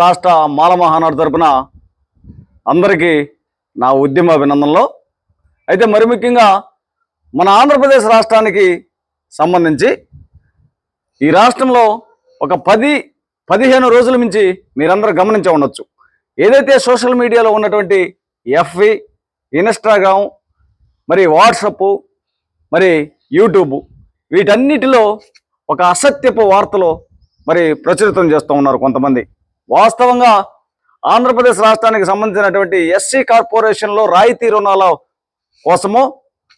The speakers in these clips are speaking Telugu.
రాష్ట్ర మాల మహానాడు తరపున అందరికీ నా ఉద్యమ అభినందనలు. అయితే మరి ముఖ్యంగా మన ఆంధ్రప్రదేశ్ రాష్ట్రానికి సంబంధించి ఈ రాష్ట్రంలో ఒక 10-15 రోజుల నుంచి మీరందరూ గమనించే ఉండొచ్చు. ఏదైతే సోషల్ మీడియాలో ఉన్నటువంటి ఎఫ్వి, ఇన్స్టాగ్రామ్, మరి వాట్సప్, మరి యూట్యూబ్, వీటన్నిటిలో ఒక అసత్యపు వార్తలు మరి ప్రచురితం చేస్తూ ఉన్నారు కొంతమంది. వాస్తవంగా ఆంధ్రప్రదేశ్ రాష్ట్రానికి సంబంధించినటువంటి ఎస్సీ కార్పొరేషన్లో రాయితీ రుణాల కోసము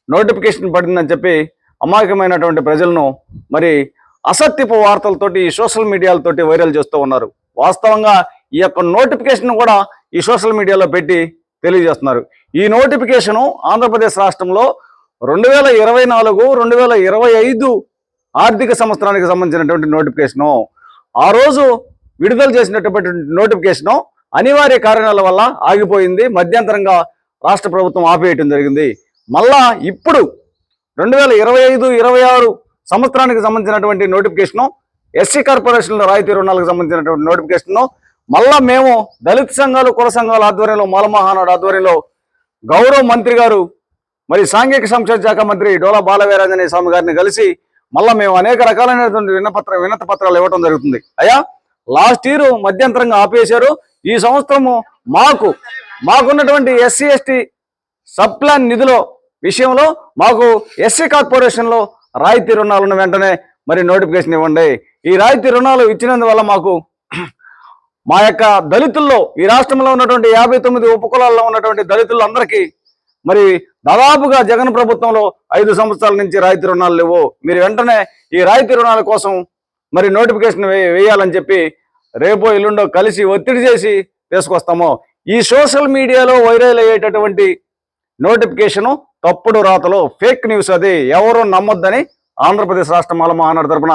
నోటిఫికేషన్ పడిందని చెప్పి అమాయకమైనటువంటి ప్రజలను మరి అసత్యపు వార్తలతోటి ఈ సోషల్ మీడియాలతోటి వైరల్ చేస్తూ ఉన్నారు. వాస్తవంగా ఈ యొక్క నోటిఫికేషన్ కూడా ఈ సోషల్ మీడియాలో పెట్టి తెలియజేస్తున్నారు. ఈ నోటిఫికేషను ఆంధ్రప్రదేశ్ రాష్ట్రంలో 2024-2025 ఆర్థిక సంవత్సరానికి సంబంధించినటువంటి నోటిఫికేషను. ఆ రోజు విడుదల చేసినటువంటి నోటిఫికేషను అనివార్య కారణాల వల్ల ఆగిపోయింది. మధ్యంతరంగా రాష్ట్ర ప్రభుత్వం ఆపేయటం జరిగింది. మళ్ళా ఇప్పుడు 2025-26 సంవత్సరానికి సంబంధించినటువంటి నోటిఫికేషను, ఎస్సీ కార్పొరేషన్లో రాయితీ రుణాలకు సంబంధించినటువంటి నోటిఫికేషను మళ్ళా మేము దళిత సంఘాలు, కుల సంఘాల ఆధ్వర్యంలో, మాల మహానాడు ఆధ్వర్యంలో గౌరవ మంత్రి గారు మరి సాంఘిక సంక్షేమ శాఖ మంత్రి డోలా బాలవీరాంజనేయ స్వామి గారిని కలిసి మళ్ళా మేము అనేక రకాలైనటువంటి వినతి పత్రాలు ఇవ్వడం జరుగుతుంది. అయ్యా, లాస్ట్ ఇయర్ మధ్యంతరంగా ఆపేశారు. ఈ సంవత్సరము మాకున్నటువంటి ఎస్సీ ఎస్టీ సబ్ ప్లాన్ నిధుల విషయంలో మాకు ఎస్సీ కార్పొరేషన్లో రాయితీ రుణాలను వెంటనే మరి నోటిఫికేషన్ ఇవ్వండి. ఈ రాయితీ రుణాలు ఇచ్చినందువల్ల మాకు మా యొక్క దళితుల్లో, ఈ రాష్ట్రంలో ఉన్నటువంటి 59 ఉపకులాల్లో ఉన్నటువంటి దళితుల్లో అందరికీ మరి దాదాపుగా జగన్ ప్రభుత్వంలో 5 సంవత్సరాల నుంచి రాయితీ రుణాలు లేవు. మీరు వెంటనే ఈ రాయితీ రుణాల కోసం మరి నోటిఫికేషన్ వేయాలని చెప్పి రేపో ఎల్లుండో కలిసి ఒత్తిడి చేసి తీసుకొస్తాము. ఈ సోషల్ మీడియాలో వైరల్ అయ్యేటటువంటి నోటిఫికేషను తప్పుడు రాతలు, ఫేక్ న్యూస్, అది ఎవరు నమ్మొద్దని ఆంధ్రప్రదేశ్ రాష్ట్ర మాల మహానాడు తరపున